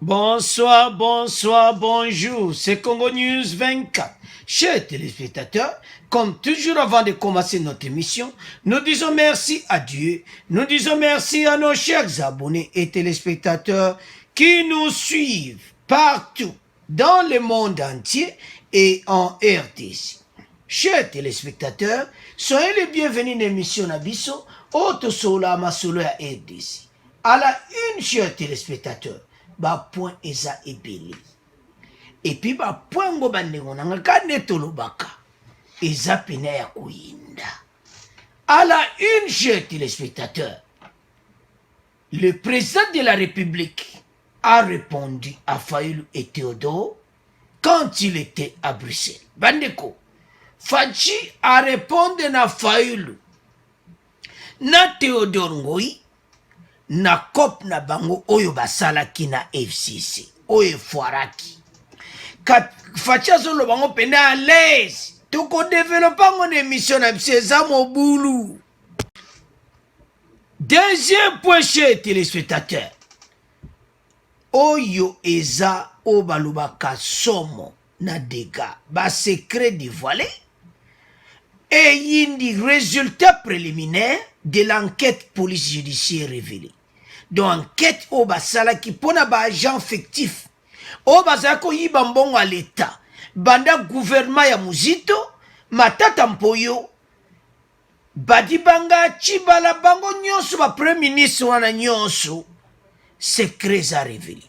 Bonsoir, bonsoir, bonjour, c'est Congo News 24. Chers téléspectateurs, comme toujours avant de commencer notre émission, nous disons merci à Dieu, nous disons merci à nos chers abonnés et téléspectateurs qui nous suivent partout dans le monde entier et en RDC. Chers téléspectateurs, soyez les bienvenus dans l'émission Nabiso, Auto Sola Masolo à RDC. À la une, chers téléspectateurs, point eza ebele et puis point ngo bandengo nanga kane tolobaka eza pena ya kuyinda. À la une, chers téléspectateurs, le président de la République a répondu à Fayulu et Théodore quand il était à Bruxelles. Bandeko, Fachi a répondu à Fayulu na Théodore Ngoi na COP na bango oyo basalaki na FCC oyo foiraki Fachi azolo bango pena à l'aise toko développer mon émission na biso eza mobulu. Deuxième point, chers téléspectateurs, oyo eza o balobaka somo na dégâts ba secret dévoilé et yindi résultat préliminaire de l'enquête police judiciaire révélée. Donc enquête au basala qui pona ba agent fictif au bazako yiba mbongo à l'état banda gouvernement ya muzito matata mpoyo badibanga chibala bango nyonso ba premier ministre wana nyonso secrets à révéler.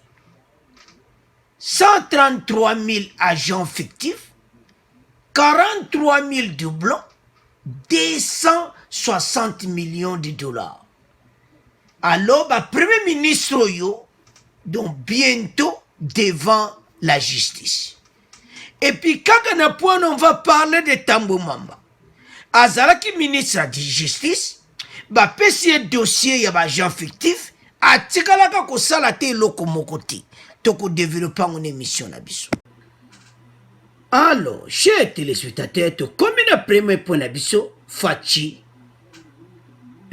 133 000 agents fictifs, 43 000 doublons, 260 millions de dollars. Alors, le Premier ministre, donc bientôt devant la justice. Et puis, quand on va parler de Tambo Mamba, Azalaki ministre de justice, pesi dossier ya agent fictif, atikalaka ko salate loko mokoti, toko développer une émission na biso. Alors, chers téléspectateurs, comme le premier point na biso, Fachi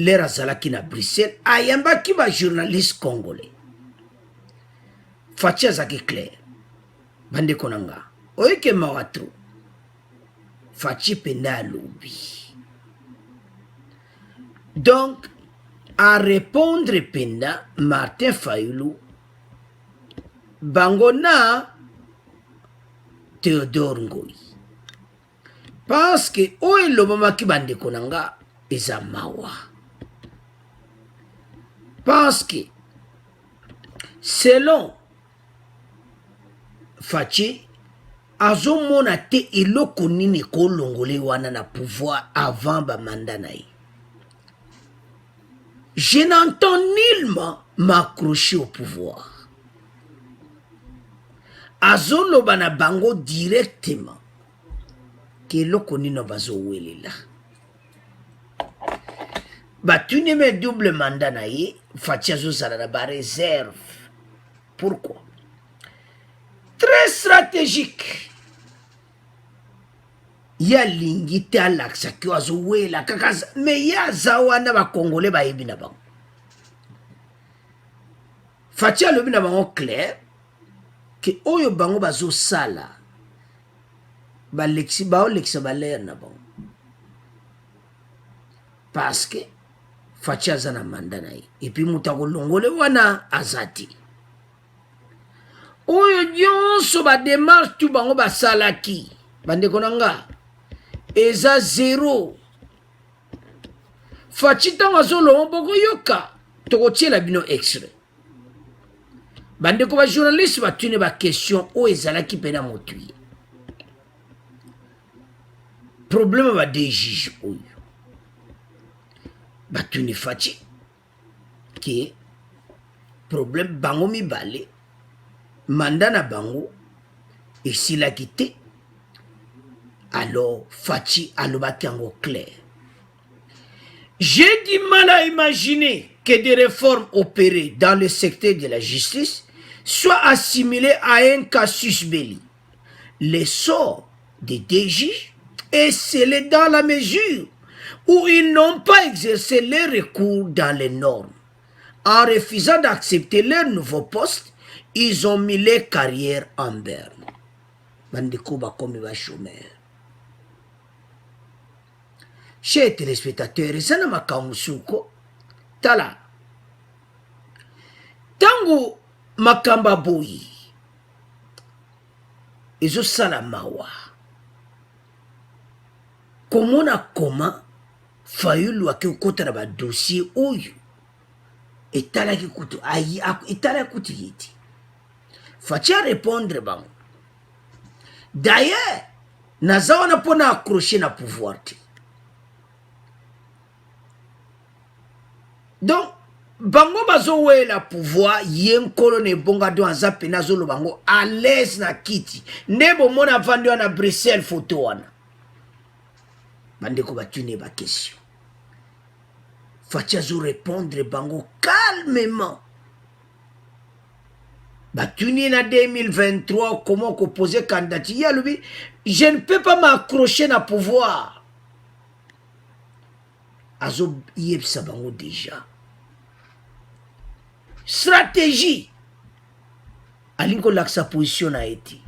l'air azalaki na Bruxelles ayambaki ba journaliste congolais. Fachi azaki clair bande konanga oyeke mawatro Fachi penda lobby. Donc à répondre penda Martin Fayulu bangona Théodore Ngoi parce que oyo lobamaki bande konanga eza mawa. Parce que, selon Fachi, azomona te eloko nini ko longole wana na pouvoir avant ba mandat na ye. Je n'entends nullement m'accrocher au pouvoir. Azoloba na bango directement que eloko nini bazo welela. Batune me double mandat na ye, Fachi azozala na ba réserve. Pourquoi? Très stratégique. Ya lingi te alaksa ki azowela kakaza me ya zawana ba congolais ba yebi na bango. Fachi alobi na bango clair que oyo bango bazo sala ba lexi ba oleksa ba l'air na bango. Parce que Fachi azana mandanai et puis mutako longole wana azati oyo nyonso ba démarche tu bango basalaki bande konanga eza zéro. Fachi tango azolo mboko yoka tokotiela bino extrait bande ko ba journaliste batune ba question o ezalaki pena motuye problème ba des juges oyo batuni Fachi qui problème bango mibale mandana bango et s'il a quitté alors Fachi alobaki ango clair. J'ai du mal à imaginer que des réformes opérées dans le secteur de la justice soient assimilées à un casus belli. Les sorts des juges est scellé dans la mesure où ils n'ont pas exercé les recours dans les normes. En refusant d'accepter leur nouveau poste, ils ont mis les carrières en berne. Bandeko bakomi ba chômeur. Chers téléspectateurs, ezana makambo suko tala. Tango makamba boyi ezo sala mawa. Komona koma Fayulu akikota na ba dossier oyo etala kikutu ayi etala kutu yiti. Fatia répondre bango. D'ailleurs, naza wana pona accrocher na pouvoir te. Donc, bango bazo we la pouvoir, yen kolone bonga do anza pena zolo bango à l'aise na kiti. Nebo mona vandi wana Bruxelles photo wana. Bandeko batune ba question. Fatia zo répondre bango calmement. Batuni na 2023, comment composer candidature, lui, je ne peux pas m'accrocher na pouvoir. Azo yeb sabango déjà. Stratégie. Alinko lak sa position a été.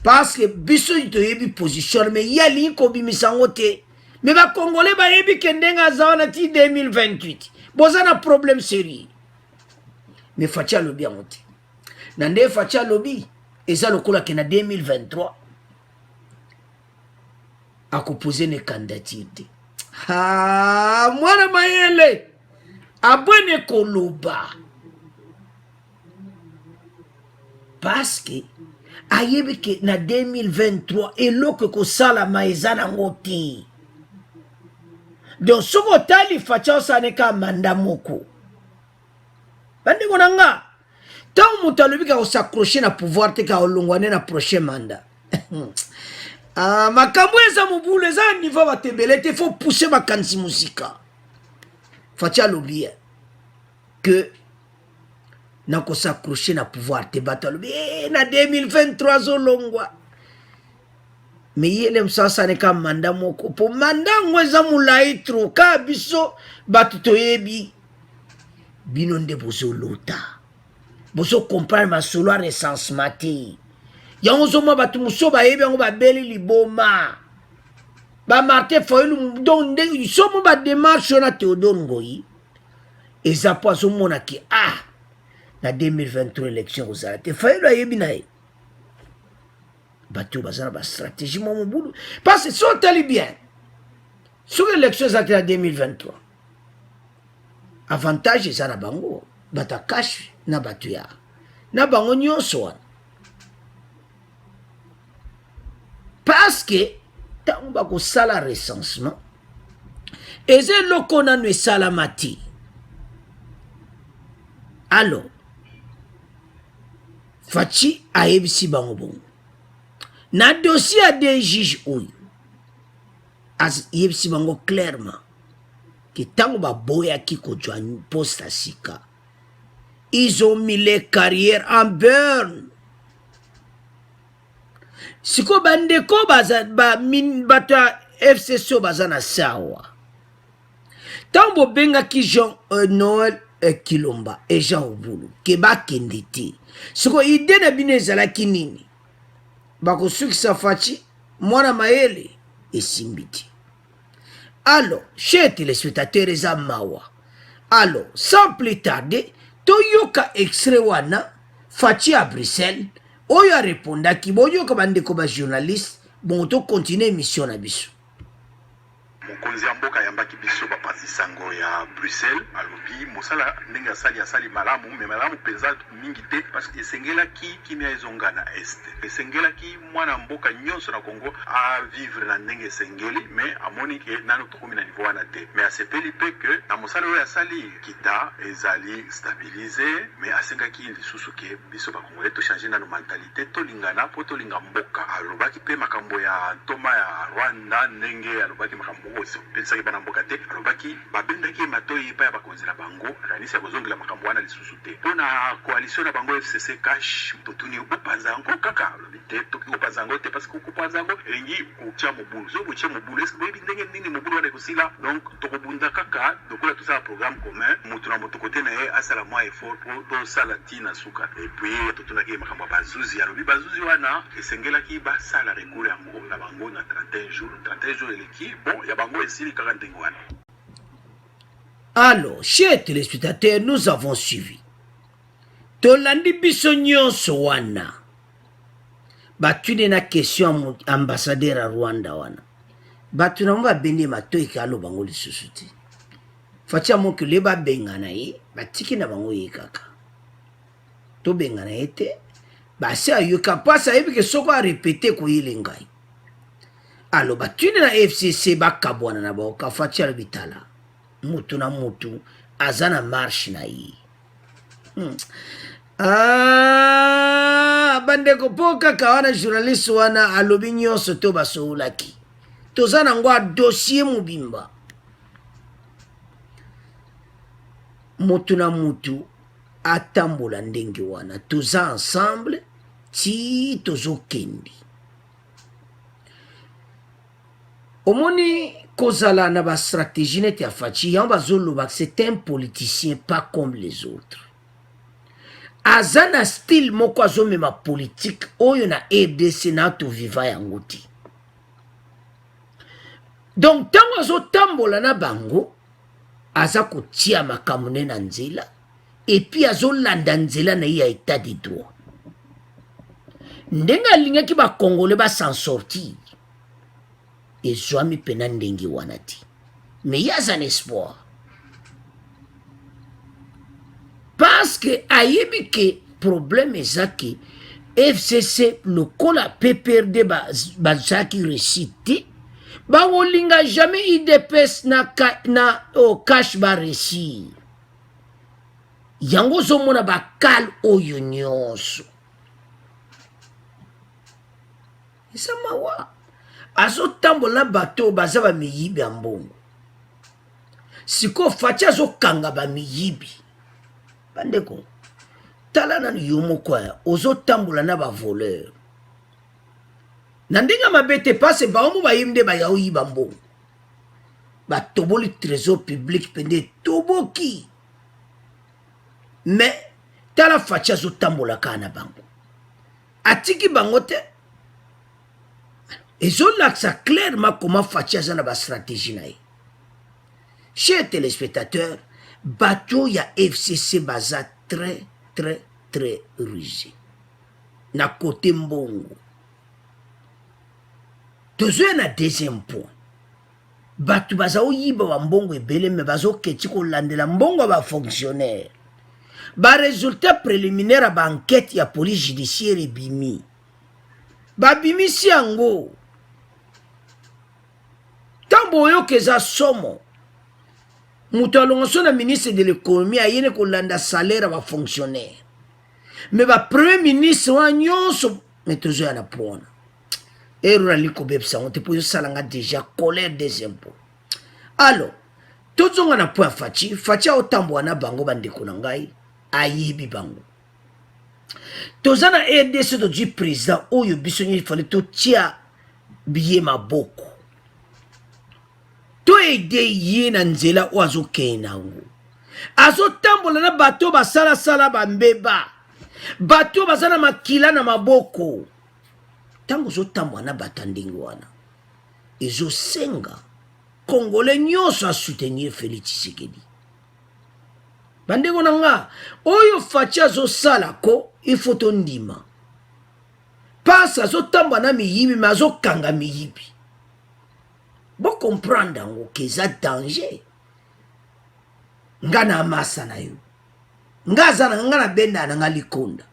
Parce que biso yito yebi position, mais yalinko bimisango te. Mais ba Congolais ba yebi kendenga zawana ti 2028. Bozana problème sérieux. Mais Fatia Lobby a monté. Nande Fatia Lobby, et ça le coup là qui est en 2023, a composé une candidature. Ah, moi na mayele, abone koloba. Parce que, ayebi que na 2023, et l'autre que sala maizana ngoti. Donc, ce que tali Fatia Osaneka mandamoko. Bandeko nanga tant mutu alobi ka s'accrocher na pouvoir te ka olongwane na prochain mandat. Ah, makambo eza mobulu eza niveau batebele te, faut pousser makanisi musika. Fatia alobi que na ko s'accrocher na pouvoir te bato alobi na 2023 zolongwa. Mais yele msasa ne ka manda moko po manda ngweza mulai tro ka biso bato toyebi. Bino nde bozo lota. Bozo comprendre ma solo recensement te. Yango zo ma batu muso ba yebi yango ba beli liboma. Ba Martin Fayulu donc nde so mo ba démarche na Théodore Ngoyi. Eza po zo mona ki na 2023 élection ozala te Fayulu yebi na ye. Batu bazana ba stratégie mo mobulu. Parce que so tali bien. Sur l'élection za en 2023. Avantage eza na bango bata cash na batu ya na bango nyonso wana parce que tango bakosala recensement eza eloko nano esalama te. Alors Fachi ayebisi bango bongo na dossier ya des juges oyo ayebisi bango clairement que tango ba boya ki ko joan poste sika, ils ont mis les carrières en burn. Siko bandeko min bata FCC bazana sawa. Tango benga ki Jean Noël Kilomba et Jean Obulu ke ba kenditi. Siko ide na binezala kinini. Bako suki Fachi mwana maele esimbiti. Alors, chers téléspectateurs et mawa. Alors, sans plus tarder, toyoka extrait wana Fachi à Bruxelles. Oyo réponda ki boyoka bandeko ba journaliste, bon to continuer mission na biso. Mokonzi ya mboka yambaki biso bapanzi sango ya Bruxelles alobi mosala ndenge asali malamu me malamu penza mingi te parce que esengelaki kimia ezonga na est esengelaki mwana mboka nyonso na Congo a vivre na ndenge esengeli mais amoni ke nano tokomi na niveau wana te mais asepeli pe que na mosala oyo asali kita ezali stabiliser mais asengaki lisusu ke biso bakongole to changer na mentalité tolingana po tolinga mboka alobaki pe makambo ya ntoma ya Rwanda ndenge alobaki makambo oso pensaki bana mboka te alobaki babendaki matoi epai ya bakonzi na bango akanisi ya kozongela makambo wana lisusu te mpo na koalition na bango FCC cash totuni opanza yango kaka alobi te toki kopanza yango te parce que kopanza yango elingi kotia mobulu so kotia mobulu eske boyebi ndenge nini mobulu wana ekosila donc tokobunda kaka lokola tosala programme commun moto na moto kote na ye asala mwa effort po tosala ntina suka epuis totunaki makambo ya bazuzi alobi bazuzi wana esengelaki basala recours yango na bango na 31 jours eleki bon ya bango esili kaka ndenge wana. Alors, chers téléspectateurs, nous avons suivi. Tolandi biso nyonso wana. Batune na question ambassadeur à Rwanda wana. Batuna mba bende matoi kalo bango lisusu te. Fatia monke leba bengana ye, batiki na bango ye kaka. To bengana ye te, basi ayoka pasa yebi ke soko a répéter ko yile ngai. Alo batune na FCC bakabwana na baoka fatia lobitala. Mutu na mutu azana marche na ye. Bandeko poka kawana journaliste wana alobi nyonso to basoulaki. Tozana ngwa dossier mubimba. Mutu na mutu atambola ndenge wana. Toza ensemble ti tozo kendi. Omoni kozala na ba stratégie net ya fachi yamba zolo c'est un politicien pas comme les autres. Azana style moko azomema politique oyo na RDC na to viva yango ti. Donc tango azotambola na bango aza kotia makamune na nzela et puis azolanda nzela na ya état de droit. Ndenga lingaki ba congolais ba s'en sortir. Et Zwami pena ndenge wana ti. Mais il y a un espoir. Parce que ayebi ke problème ezaki FCC lokola PPRD bazaki récité ba wolinga jamais IDPS na cash ba récit. Yango zomona ba kal oyo nyonso. Isa mawa. Azo tambola bato baza ba miyibi ya mbongo. Siko fachi azo kanga ba miyibi. Bandeko, tala na yomo kwa, ozo tambola na ba voleur. Nandinga mabete passe ba omu ba yimde ba yao yiba mbongo. Ba toboli trésor public pende toboki. Mais, tala fachi azo tambola kana bango. Atiki bango te. Et je l'accès clairement comment Fatia a une stratégie. Chers téléspectateurs, bateau ya FCC baza très rusé. Na côté mbongo. Toujours na deuxième point. Bateau baza oyiba wa mbongo ebele me bazo ketiko landela mbongo ba fonctionnaire. Ba résultat préliminaire ba enquête ya police judiciaire ebimi. Ba bimi si yango. Tambo yo keza somo. Mutu alongoso na ministre de l'économie ayene kolanda salaire ba fonctionnaire. Mais ba premier ministre wa nyonso metozo ya na pona. Ero liko bebsa on te poyo salanga déjà colère des impôts. Alors, tozonga na point fachi o tambo na bango bandeko na ngai ayibi bango. Tozana RDC do du président oyo bisonyi il fallait to tia biye maboko. To ede ye na nzela o azo kenango. Azo tambola na bato basala sala bambeba. Bato basala makila na maboko. Tango zo tambola na batandingo wana. Ezo senga Congolais nyonso a soutenir Félix Tshisekedi. Bandeko nanga oyo fachi azo sala ko il faut to ndima. Pasa azo tambola na miyibi ma azo kanga miyibi. Bon comprendre ngo keza danger. Nga na masa na yo. Nga zana nga na benda na nga likonda.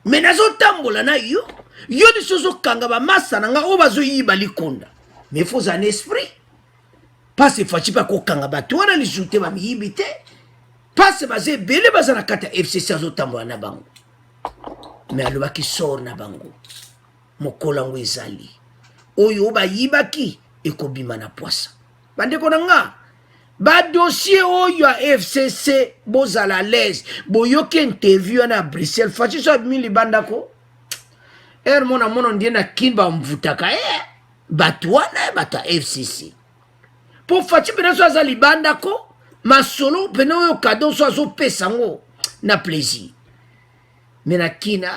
Mais nazo tambola na yo. Yo ni sozo kanga ba masa na nga o bazo yiba likonda. Mais faut un esprit. Passe fachi pa ko kanga ba to na li joute ba miyibi te. Passe baze bele bazana kata FCC azo tambola na bango. Mais alobaki sort na bango. Mokola ngo ezali. Oyo ba yibaki ekobima na poisa. bande konanga ba dossier oyo ya FCC bozala l'aise boyoki interview na Bruxelles fachi so abimi libanda ko mona mono ndie na kimba mvutaka batu wana bata FCC po fachi pena so aza libanda ko masolo pena oyo kado so azo pesa ngo na plaisir mena kina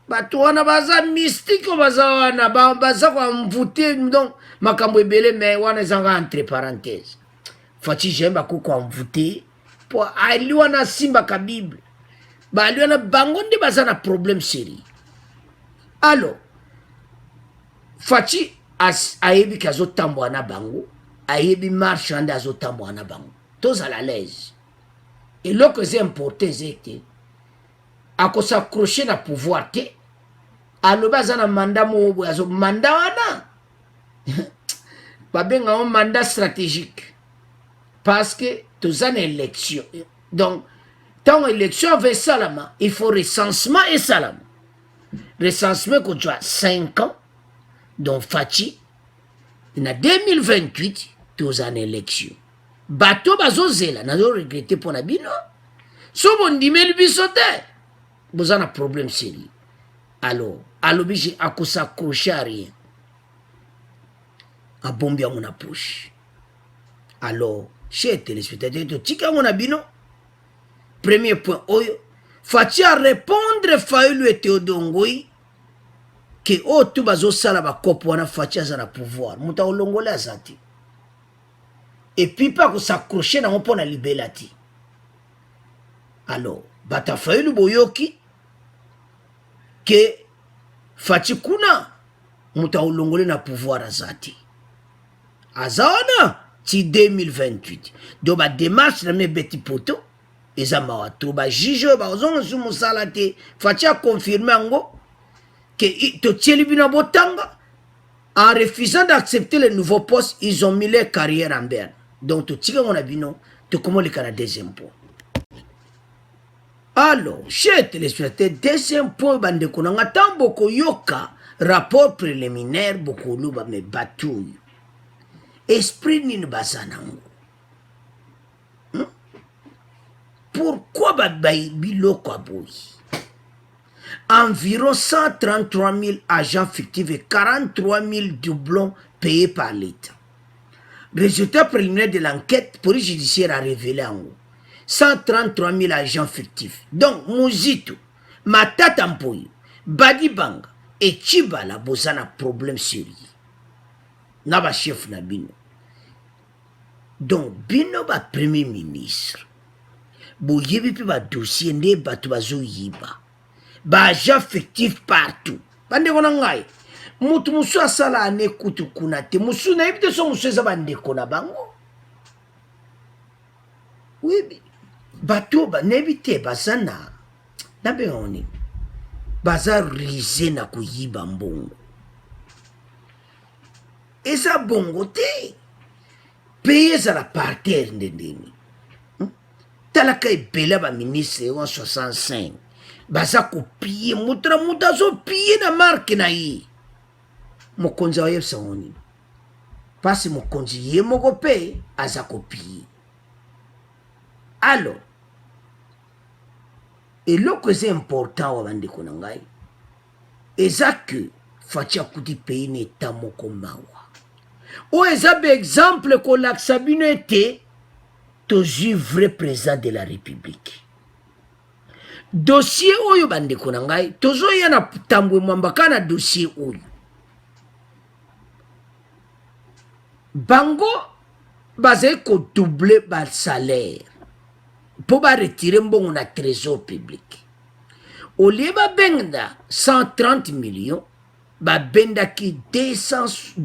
batu wana baza mystique baza wana baza kwa mvute donc makambo ebele me wana ezanga entre parenthèses fachi jemba ko kwa mvute po aliwa na simba ka Bible ba aliwa na bango ndi baza na problème sérieux alors fachi ayebi kazo tambo na bango ayebi marche ande azo tambo na bango tous à la l'aise et lo que c'est important c'est que ako s'accrocher na pouvoir te aloba za na mandat mo azo mandat wana babenga un mandat stratégique parce que tous en élection donc tant élection avec salama il faut recensement et salama recensement que tu as 5 ans donc fachi en 2028 tous en élection bateau bazo zela nazo regretter pour na bino so bon dimel bisote vous avez un problème sérieux alors alobi à s'accrocher à rien a bombi à mon approche alors chez téléspectateurs to tika mon abino premier point oyo fachi à répondre Fayulu et Théodongoi que o tu bazo sala ba kopo wana fachi aza na pouvoir muta olongola azati et puis pas que s'accrocher na mpo na libelati alors bata Fayulu boyoki que fachi kuna muta olongole na pouvoir azati azana ti 2028 do ba démarche na me beti poto eza mawato ba juge ba ozongo su musala te fachi a confirmer ngo que to tieli bino botanga en refusant d'accepter les nouveaux postes ils ont mis leur carrière en berne donc to tika ngona bino to comment les Canadiens deuxième point alors chez téléspectateurs deuxième point bande konanga tambo ko yoka rapport préliminaire boko luba me batu esprit ni bazanango pourquoi babay biloko aboy environ 133 000 agents fictifs et 43 000 doublons payés par l'État. Résultat préliminaire de l'enquête, police judiciaire a révélé en haut 133 000 agents fictifs. Donc, Mouzito, Matata Mpoyo, Badibanga et Chibala bozana problème sérieux. Naba chef na bino. Donc, bino ba premier ministre. Bo yebi pi ba dossier nde batu bazo yiba. Ba agent fictif partout. Bande kona ngai. Mutu musu asala ane kutu kunate. Musu na yibite so musu eza bande kona bango. Oui, bato ba nebite bazana. Nabe oni. Baza rize na kuyiba mbongo. Eza bongo te. Paye za la parterre ndendeni. Talaka ebela ba ministre en 65. Baza kopie mutra mutazo pie na marque na yi. Mokonzi wa yepsa oni. Pasi mokonzi ye moko pe aza kopie. Alors, et lo que c'est important wa bande konangai. Eza que fatia kuti pays n'eta moko mawa. O eza be exemple ko laksabino ete tozu vrai président de la République. Dossier oyo bande konangai tozo yana tambwe mwambaka na dossier oyo. Bango bazé ko doubler ba salaire pour ba retirer mbongo na trésor public. Au lieu ba benda 130 millions ba benda ki 200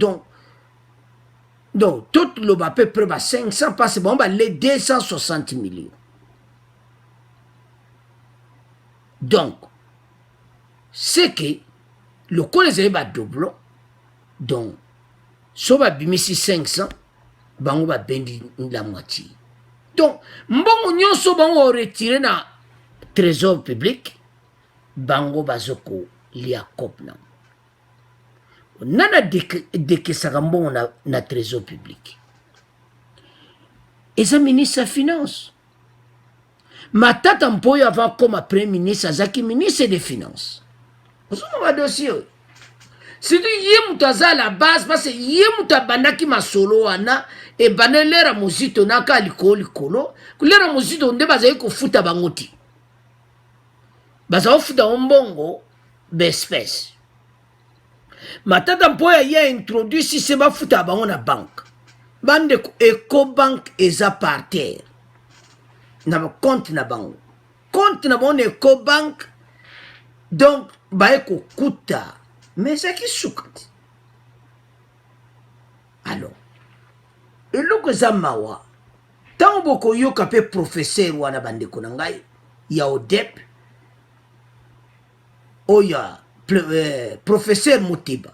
donc tout le à peu près 500 passe bon bah les 260 millions. Donc c'est que le collège va double donc so ba bimisi 500 bango ba bendi la moitié. Donc mbongo nyonso bango retirer na trésor public bango bazoko lia kopna. nana dekesaka mbongo na trésor public eza ministre ya finance Matata Mpoyo avant comme premier ministre azaki ministre des finances ozomona dossier oyo surtout ye mutu aza la base parce que ye mutu abandaki masolo wana ebanda lera mozito naka likolo lera mozito nde bazali kofuta bango ti bazali kofuta mbongo bespèce Matata Mpoyo ye introduit système bafuta bango na banque bandeko Ecobank eza par terre na compte na bango na Ecobank donc baye kokuta mais ça qui soukati alors eloko eza mawa ntango bokoyoka mpe professeur wana bandeko na ngai ya odep oyo professeur Mutiba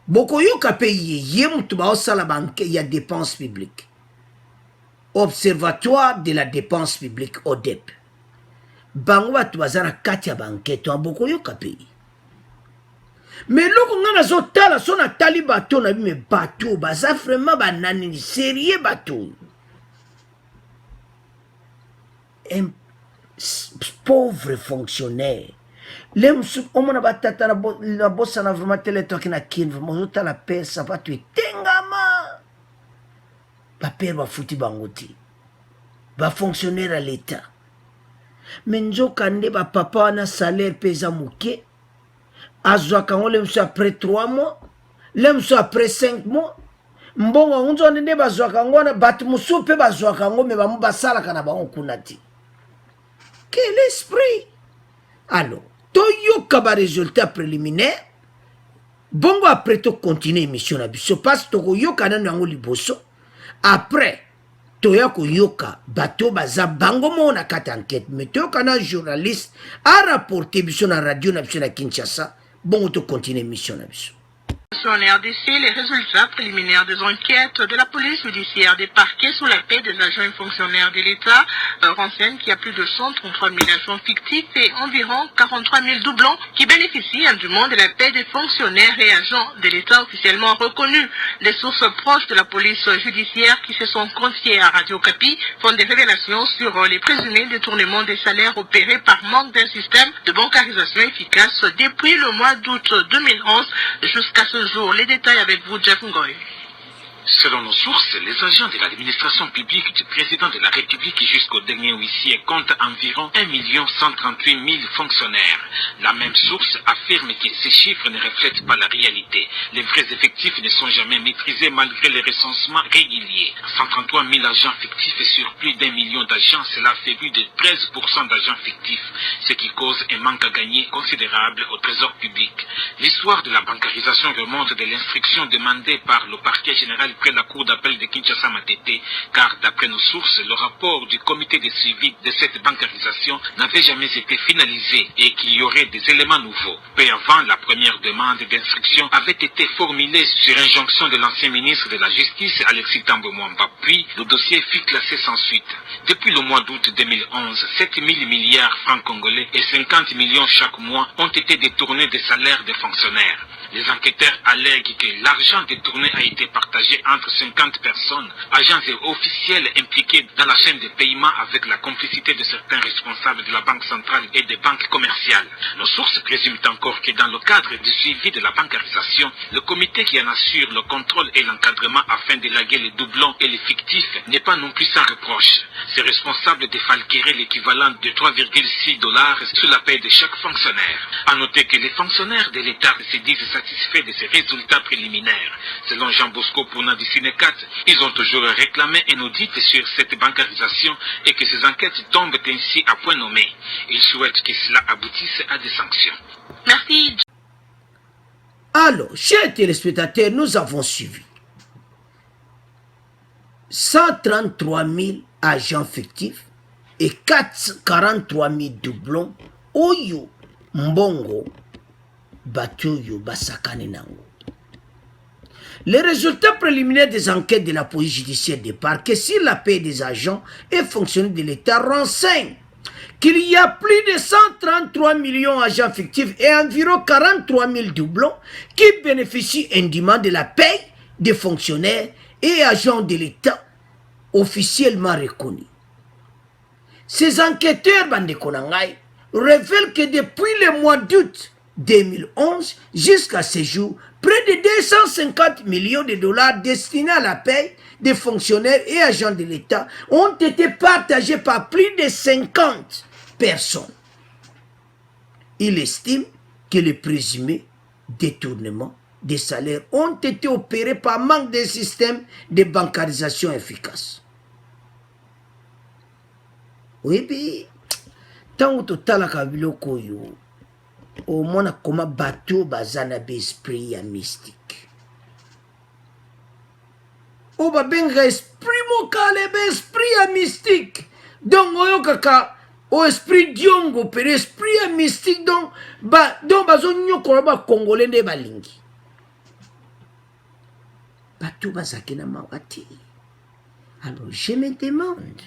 bokoyoka mpe ye mutu baosala banke ya dépense publique observatoire de la dépense publique odep bango bato baza na kati ya bankete wana bokoyoka mpe mais loko nga nazotala so natali bato na bime bato baza vraiment banani sérieux bato un pauvre fonctionnaire lemsu omona batata na bosana vraiment teletoaki na kini vraiment ozotala pesa bato etengama bapere bafuti bango te bafonctionnaire à l'état me nzoka nde bapapa wana salaire mpe eza moke azwaka yango lemso après 3 mois lemso après 5 mois mbongo yango nzone nde bazwaka yango wana bato mosusu mpe bazwaka yango me bamo basalaka na bango kuna te quel esprit alors toyoka baresultat préliminaire bongo après tocontinue émission na biso parce tokoyoka nano yango liboso après toya koyoka bato baza bango mo na kati enquête mais toyoka na journaliste a rapporté biso na radio na biso na Kinshasa bongo to continue émission na biso. En RDC, les résultats préliminaires des enquêtes de la police judiciaire des parquets sous la paix des agents et fonctionnaires de l'État renseignent qu'il y a plus de 133 000 agents fictifs et environ 43 000 doublons qui bénéficient indûment de la paix des fonctionnaires et agents de l'État officiellement reconnus. Les sources proches de la police judiciaire qui se sont confiées à Radio Kapi font des révélations sur les présumés détournements des salaires opérés par manque d'un système de bancarisation efficace depuis le mois d'août 2011 jusqu'à ce jour. Les détails avec vous, Jeff Ngoy. Selon nos sources, les agents de l'administration publique du président de la République jusqu'au dernier huissier comptent environ 1 138 000 fonctionnaires. La même source affirme que ces chiffres ne reflètent pas la réalité. Les vrais effectifs ne sont jamais maîtrisés malgré les recensements réguliers. 133 000 agents fictifs et sur plus d'1 million d'agents, cela fait plus de 13% d'agents fictifs, ce qui cause un manque à gagner considérable au trésor public. L'histoire de la bancarisation remonte de l'instruction demandée par le parquet général près la cour d'appel de Kinshasa Matete, car d'après nos sources, le rapport du comité de suivi de cette bancarisation n'avait jamais été finalisé et qu'il y aurait des éléments nouveaux. Peu avant, la première demande d'instruction avait été formulée sur injonction de l'ancien ministre de la Justice, Alexis Tambo Mwamba, puis le dossier fut classé sans suite. Depuis le mois d'août 2011, 7 000 milliards francs congolais et 50 millions chaque mois ont été détournés des salaires des fonctionnaires. Les enquêteurs allèguent que l'argent détourné a été partagé entre 50 personnes, agents et officiels impliqués dans la chaîne de paiement avec la complicité de certains responsables de la Banque centrale et des banques commerciales. Nos sources présument encore que dans le cadre du suivi de la bancarisation, le comité qui en assure le contrôle et l'encadrement afin d'élaguer les doublons et les fictifs n'est pas non plus sans reproche. Ces responsables défalqueraient l'équivalent de 3,6 $ sur la paie de chaque fonctionnaire. À noter que les fonctionnaires de l'État se disent satisfaits de ces résultats préliminaires. Selon Jean Bosco Pouna du Sinecat, ils ont toujours réclamé un audit sur cette bancarisation et que ces enquêtes tombent ainsi à point nommé. Ils souhaitent que cela aboutisse à des sanctions. Merci. Alors, chers téléspectateurs, nous avons suivi 133 000 agents fictifs et 43 000 doublons. Oyo mbongo batoyo basakane nango. Les résultats préliminaires des enquêtes de la police judiciaire des parquets sur la paix des agents et fonctionnaires de l'État renseignent qu'il y a plus de 133 millions d'agents fictifs et environ 43 000 doublons qui bénéficient indûment de la paye des fonctionnaires et agents de l'État officiellement reconnus. Ces enquêteurs, Bandekonangai, révèlent que depuis le mois d'août 2011 jusqu'à ce jour, près de 250 millions de dollars destinés à la paie des fonctionnaires et agents de l'État ont été partagés par plus de 50 personnes. Il estime que les présumés détournements des salaires ont été opérés par manque d'un système de bancarisation efficace. Oui, puis, tant que tu as la biloko yo, au moins comment bateau bazana esprit ya mystique. O ba benga esprit mokale be esprit ya mystique. Donc oyo kaka o esprit diongo per esprit ya mystique donc bazo nyoko ba congolais de balingi. Bateau bazaki na mawati. Alors je me demande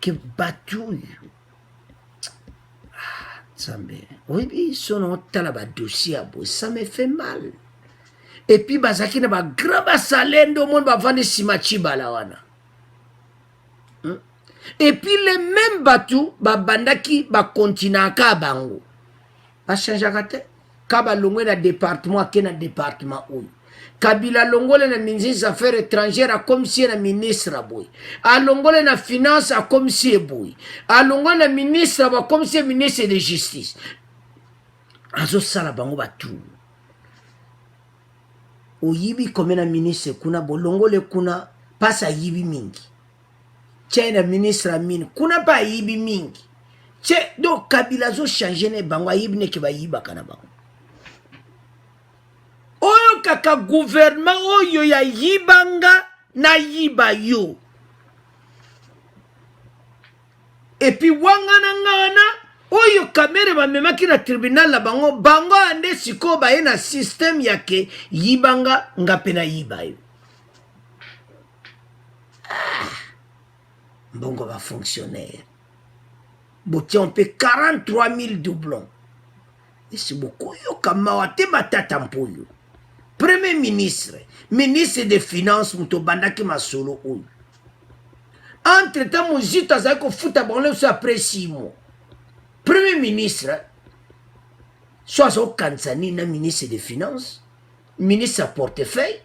que bateau oui, son dossier, ça me fait mal. Et puis, bazaki na ba grave salaire de monde va vendre simachi balawana. Et puis, les mêmes bateaux, ba bandaki, ba continent ka bango. Ba changeaka ka ba longwe na département, ke na département ou. Kabila longole na ministre des affaires étrangères comme si na ministre boy. A longole na finance comme si boy. A longole na ministre comme si ministre de justice. Azo sala bango batu. O yibi comme na ministre kuna bolongole kuna pasa yibi mingi. China ministre amine kuna pa yibi mingi. Che donc Kabila zo changer ne bango yibi ne ke ba yiba kana bango. Oyo kaka gouvernement oyo ya yibanga na yiba yo. Et puis wangana ngana oyo kamere ba memaki na tribunal la bango ande siko ba na système yake yibanga ngapena yiba yo. Mbongo ba fonctionnaire. Botia on peut 43 000 doublons. Et c'est beaucoup yo kamawate batata mpoyo. Premier ministre, ministre des Finances, Moutobandaki Masolo. Entre-temps, Mouzito Azako Foutabonle après 6 mois. Premier ministre, soit au Kansani, ministre des Finances, ministre à portefeuille.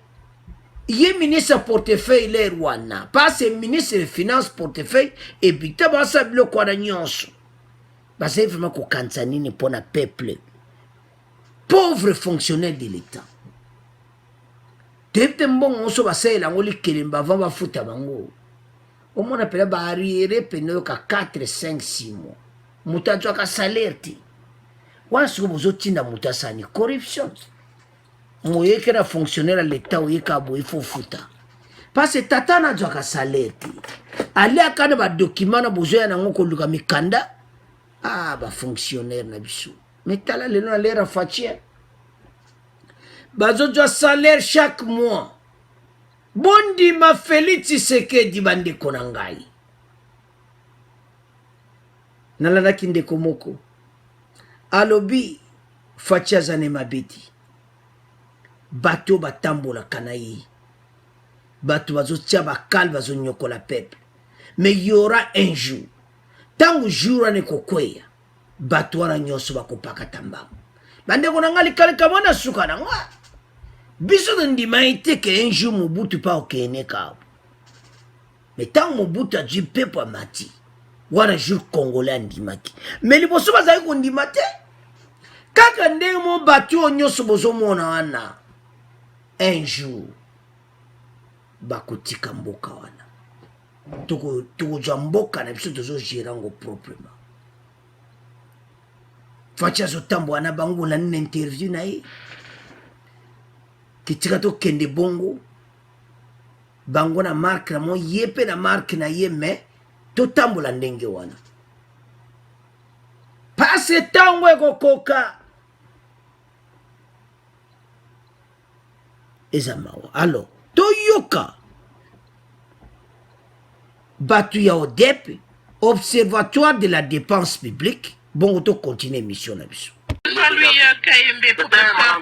Il est ministre à portefeuille, il est Rwanda. Pas c'est ministre des Finances, portefeuille, et puis Tabasa Blo Kwadanyonso. Parce que vraiment que Kansani n'est pas un peuple. Pauvre fonctionnaire de l'État. Depuis bon on se passe la ngoli kelimba va futa bango. Au moins appelle ba arrière peno ka 4 5 6 mois. Mutajwa ka salaire ti. Wansu bozotinda mutasani corruption. Moye que na fonctionnaire à l'état oyeka bo il faut futa. Parce que tata na jwa ka salaire ti. Ali akana ba document na bozoya na ngoko luka mikanda. Ah ba fonctionnaire na biso. Mais tala le na lera fatia. Bazo doit salaire chaque mois. Bondi ma Félix Tshisekedi bande konangai. Nalala kinde komoko. Alobi fatia zane mabeti. Bato batambola kanayi. Bato bazo tia bakal bazo nyoko la peuple. Mais il y aura un jour. Tangu jour ane kokweya. Bato wana nyoso bakopaka tamba. Bande konangali kale kamana suka na ngwa. Biso de ndimaïté que un jour Mobutu pas au Kenya. Mais tant Mobutu a dit peuple à mati. Wana jour congolais ndimaki. Mais les bosso bazali ko ndimate. Kaka ndenge mo batu onyoso bozo mona wana. Un jour bakotika mboka wana. Toko jamboka na biso tozo girango proprement. Facha zo tambo wana bango la interview na ye. Kitika to kende bongo bango na marque na mo yepe na marque na ye me to tambola ndenge wana passe tango ekokoka ezamawa alors to yoka batu ya odepe observatoire de la dépense publique bon auto continuer mission na biso. Jean-Louis Kayembe, professeur.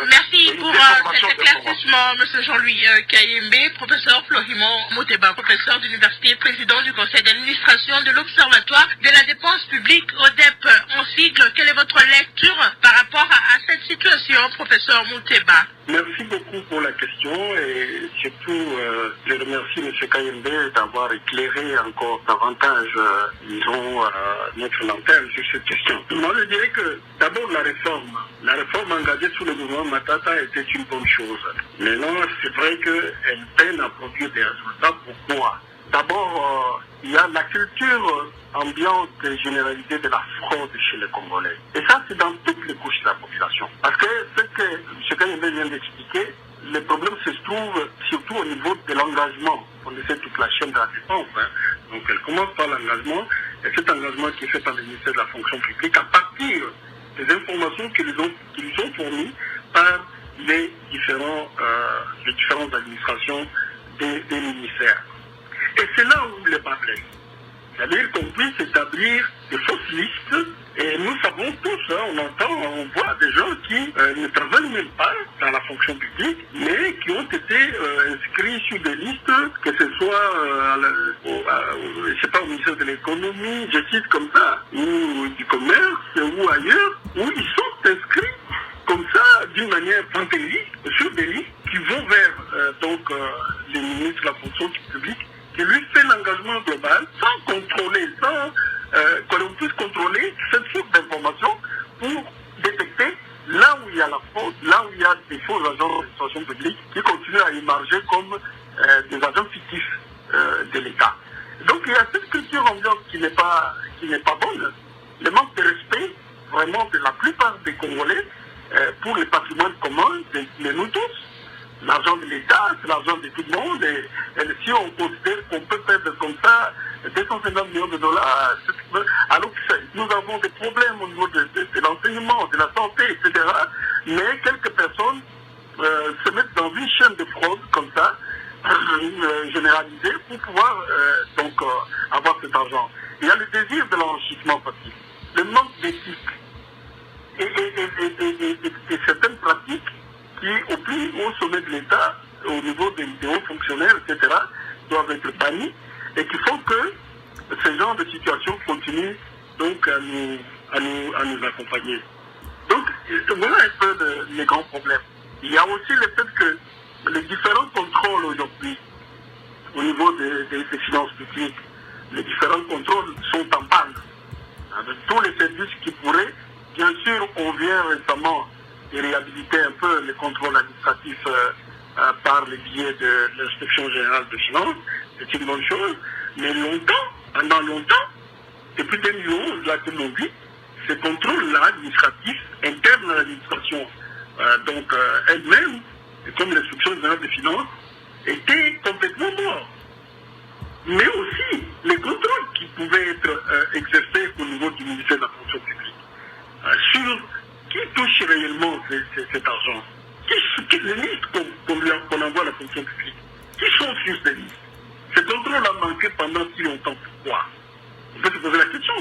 Merci pour cet éclaircissement, M. Jean-Louis Kayembe, professeur Florimond Moteba, professeur d'université, président du conseil d'administration de l'Observatoire de la dépense publique, ODEP en sigle. Quelle est votre lecture par rapport à cette situation, professeur Moteba? Merci beaucoup pour la question et surtout je remercie M. Kayembe d'avoir éclairé encore davantage notre lanterne sur cette question. Moi je dirais que d'abord la réforme engagée sous le gouvernement Matata était une bonne chose. Maintenant c'est vrai qu'elle peine à produire des résultats. Pourquoi? D'abord il y a la culture ambiante généralisée de la fraude chez les Congolais. Et ça, c'est dans toutes les couches de la population. Parce que ce que M. Kayembe vient d'expliquer, le problème se trouve surtout au niveau de l'engagement. On essaie toute la chaîne de la dépense. Donc elle commence par l'engagement, et cet engagement qui est fait par le ministère de la fonction publique à partir des informations qui lui sont fournies par les différentes administrations des ministères. Et c'est là où le bas blesse. C'est-à-dire qu'on puisse établir des fausses listes, et nous savons tous, on voit des gens qui ne travaillent même pas dans la fonction publique, mais qui ont été inscrits sur des listes, que ce soit je sais pas, au ministère de l'économie, je cite comme ça, ou du commerce, ou ailleurs, où ils sont inscrits comme ça, d'une manière panthéiste, sur des listes qui vont vers les ministres de la fonction publique, qui lui fait l'engagement global sans contrôler, sans que l'on puisse contrôler cette source d'information pour détecter là où il y a la fraude, là où il y a des faux agents d'administration publique qui continuent à émerger comme des agents fictifs de l'État. Donc il y a cette culture ambiante qui n'est pas bonne, le manque de respect vraiment de la plupart des Congolais pour le patrimoine commun de nous tous. L'argent de l'État, c'est l'argent de tout le monde. Et si on considère qu'on peut perdre comme ça 250 millions de dollars, alors que nous avons des problèmes au niveau de l'enseignement, de la santé, etc. Mais quelques personnes se mettent dans une chaîne de fraude comme ça, généralisée, pour pouvoir avoir cet argent. Il y a le désir de l'enrichissement facile, le manque d'éthique et certaines pratiques qui, au plus haut sommet de l'État, au niveau des hauts fonctionnaires, etc., doivent être bannis et qui font que ce genre de situation continue donc à nous accompagner. Donc, voilà un peu les grands problèmes. Il y a aussi le fait que les différents contrôles aujourd'hui, au niveau des finances publiques, les différents contrôles sont en panne. Tous les services qui pourraient, bien sûr, on vient récemment et réhabiliter un peu les contrôles administratifs par le biais de l'inspection générale des finances, c'est une bonne chose. Mais pendant longtemps, depuis 2011, là que l'on vit, ces contrôles-là administratifs, internes à l'administration, elle-même, comme l'inspection générale des finances, étaient complètement morts. Mais aussi les contrôles qui pouvaient être exercés au niveau du ministère de la fonction publique sur qui touche réellement cet argent? Les listes qu'on envoie à la fonction publique, qui sont sur ces listes? Ce contrôle a manqué pendant si longtemps. Pourquoi? On peut se poser la question.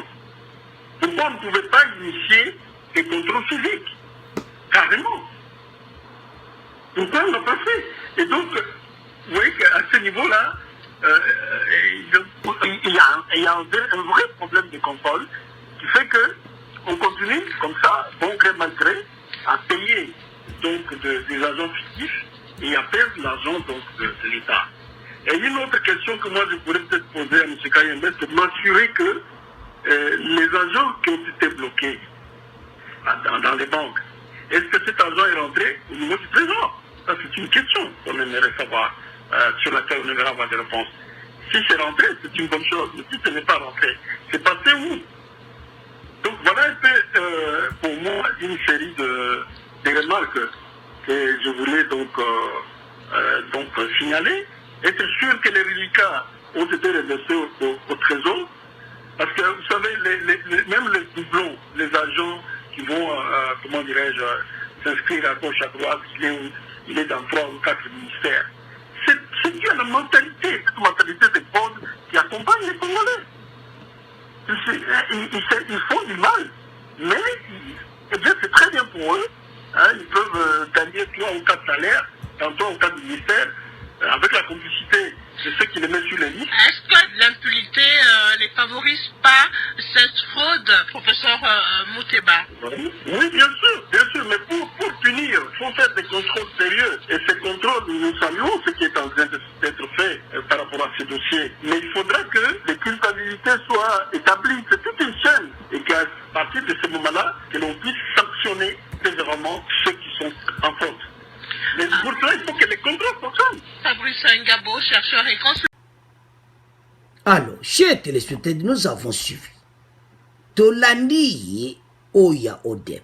Pourquoi on ne pouvait pas initier des contrôles physiques? Carrément. Pourquoi on n'a pas fait? Et donc, vous voyez qu'à ce niveau-là, il y a un vrai problème de contrôle qui fait que on continue comme ça, bon gré mal gré, à payer donc des agents fictifs et à perdre l'argent de l'État. Et une autre question que moi je pourrais peut-être poser à M. Kayembe, c'est de m'assurer que les agents qui ont été bloqués dans les banques, est-ce que cet argent est rentré au niveau du trésor? Ça c'est une question qu'on aimerait savoir, sur laquelle on aimerait avoir des réponses. Si c'est rentré, c'est une bonne chose, mais si ce n'est pas rentré, c'est passé où? Donc voilà un peu pour moi une série de remarques que je voulais donc signaler. Et c'est sûr que les reliquats ont été reversés au trésor, parce que vous savez, même les doublons, les agents qui vont, comment dirais-je, s'inscrire à gauche, à droite, il est dans 3 ou 4 ministères. C'est dû à la mentalité, cette mentalité de fraude qui accompagne les Congolais. ils font du mal. Mais eh bien, c'est très bien pour eux. Hein, ils peuvent gagner 3 ou 4 salaires dans 3 ou 4 ministères avec la complicité de ceux qui les mettent sur les listes. Est-ce que l'impunité ne favorise pas cette fraude, professeur Mouteba? Oui, bien sûr, mais pour punir, il faut faire des contrôles sérieux. Et ces contrôles, nous saluons ce qui est en train d'être fait par rapport à ces dossiers. Mais il faudra que les culpabilités soient établies. C'est toute une chaîne. Et qu'à partir de ce moment-là, que l'on puisse sanctionner sévèrement ceux qui sont en faute. Mais pour cela, il faut que les contrôles fonctionnent. Fabrice Ngabo, chercheur et consultant. Alors, chers téléspectateurs, nous avons suivi. Tolandi Oya Odep.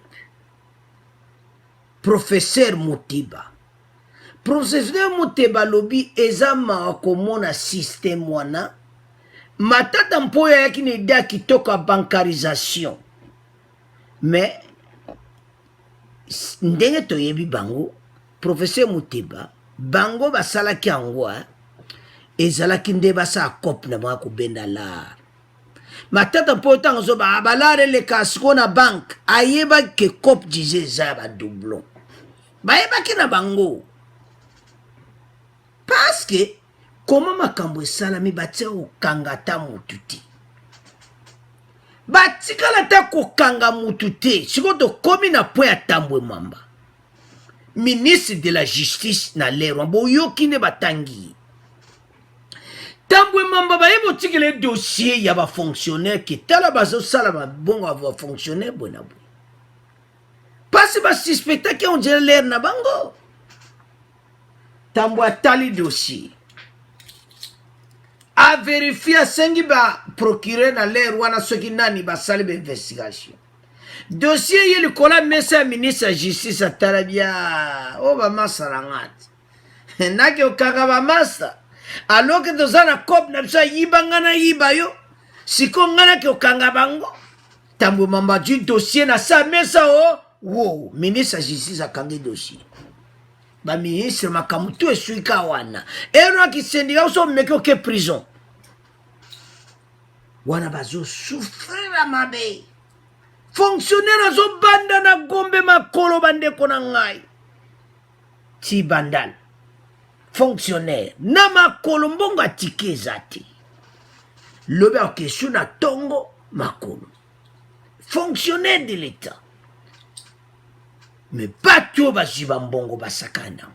Professeur Mouteba. Professeur Mouteba lobi ezama komona système wana. Matata mpoya yaki ni da kitoka bancarisation. Mais ndenge toyebi bango. Professeur Mouteba, bango basalaki yango ezalaki nde basa cop na mwa kubenda lar. Matata mpo tango zo balare le kasiko na bank ayeba ke cop disait za ba doublon. Bayeba ki na bango. Parce que comment makambo esalami batia okanga ta mutu te. Batikala ta kokanga mutu te. Sikoto komi na point ya Tambwe Mwamba. Ministre de la Justice na lero bo yokine batangi. Tambwe Mwamba bayebo tikele dossier ya ba fonctionnaire ki tala bazo sala ba bongo ba fonctionnaire bona bo. Parce ba suspecta ki on dirait l'air na bango. Tambwe tali dossier. A vérifier sengi ba procureur na lero wana soki nani ba sali ba investigation. Dossier yeli kola mesa ministre de justice atarabia o ba masa rangat nake okanga ba masa alors que dozana cop na bisa yibanga na yibayo siko ngana ke okanga bango Tambwe Mwamba du dossier na sa mesa o wo ministre de justice akangi dossier ba ministre makamutu esuika wana ero ki syndicat so meke ke prison wana bazo souffrir à mabe. Fonctionnaire azo banda na gombe makolo bande kona ngai. Ti bandal. Fonctionnaire. Na makolo mbongo atike zati. Lobe okeshu na tongo makolo. Fonctionnaire de l'État. Mais pas tout baziba mbongo basakana.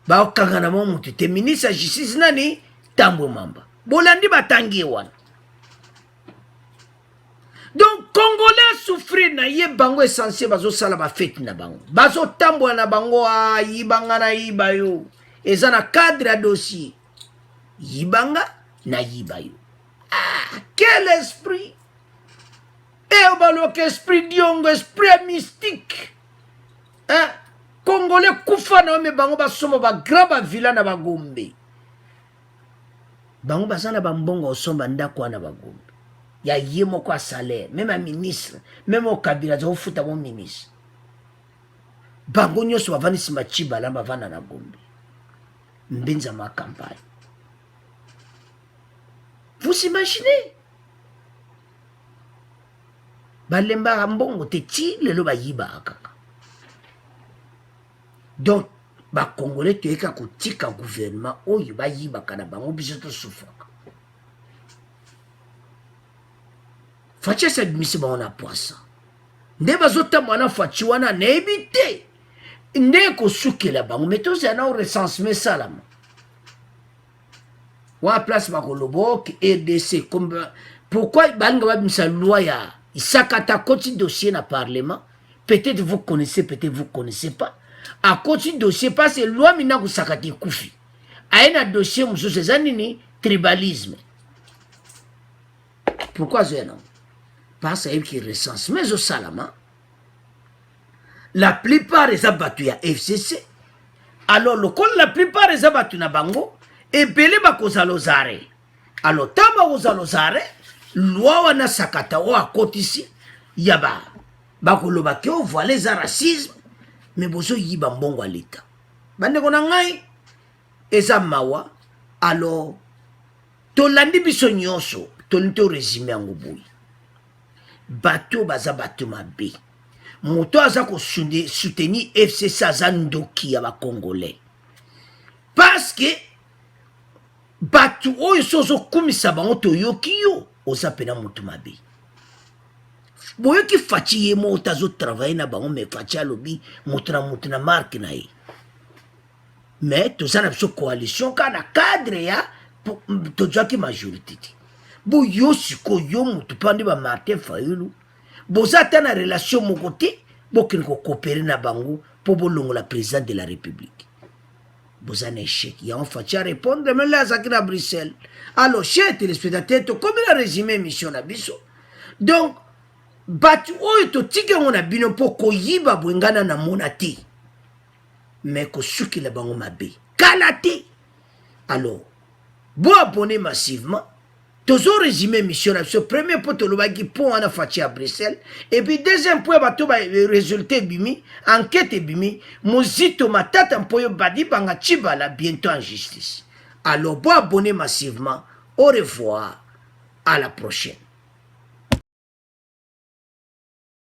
Ba okanga na momutu te ministre ya justice nani Tambwe Mwamba. Bolandi batangi wana. Donc, Congolais souffrir na ye bango essentiel bazo sala ba fête na bango. Bazo tambwa na bango yibanga na yibayo. Eza na cadre à dossier. Yibanga na yibayo. Ah, quel esprit! Eh, balok esprit diongo, esprit mystique. Hein? Congolais kufa na me bango basomo ba graba villa na bagombe. Bango basana ba mbongo osomba ndako na bagombe. Ya yemo kwa salaire, même un ministre, même au Kabila, za ufuta mon ministre. Bango nyoso bavani sima Chibala bavana na Gombe. Mbenza ma campagne. Vous imaginez? Balemba mbongo te ti lelo ba yiba akaka. Donc ba Congolais to eka kotika gouvernement oyo ba yiba kana bango biso to souffra. Fachi sa bimisi ba ona poisa. Nde bazota mwana fachi wana na ebite. Nde ko sukela bango meto se na recensement salama. Wa place ba kolobo ki RDC comme pourquoi banga ba bimisa loi ya isakata koti dossier na parlement. Peut-être vous connaissez, peut-être vous connaissez pas. À koti dossier parce que loi mina ko sakati kufi. Aina dossier muso c'est nini tribalisme. Pourquoi c'est non? Parce qu'il recense, mais au Salama, la plupart des abattus à FCC. Alors, la plupart des abattus na bango, et belé bakoza lozare. Alors, tamba koza lozare, loi wana sakata o à côté ici, yaba. Bakoloba ke o voile za racisme, mais bozo yiba mbongo à l'État. Bande kona ngai, eza mawa, alors, tolandi biso nyonso tolingi torésime yango boye bato baza bato mabe moto aza kosoutenir FCC aza ndoki ya bakongolais parce que bato oyo so ozokumisa bango toyoki yo oza pena moto mabe boyoki faci ye mo tazotravaille na bango me faci alobi moto na marke na ye mais toza na biso coalition ka na cadre ya tozwaki majorité te bo yo sikoyo yo moto mpa nde bamartin fayulu boza ata na relation moko te bokende kokopere na bango mpo bolongola président de la république boza na échec yango faci a répondre me le azalaki na bruxelles alors chers téléspectateurs tokomi na résumé émission na biso donc bato oyo totiki yango na bino mpo koyiba bwengana na mona te mais kosukila bango mabe kala te alors bo abonné massivement tozo résumé émission na biso premier po tolobaki mpo wana faci à Bruxelles et puis deuxième point bato ba résultat ebimi enquête ebimi mozito matata mpo oyo badi banga chibala bientôt en justice alors bo abonné massivement au revoir à la prochaine.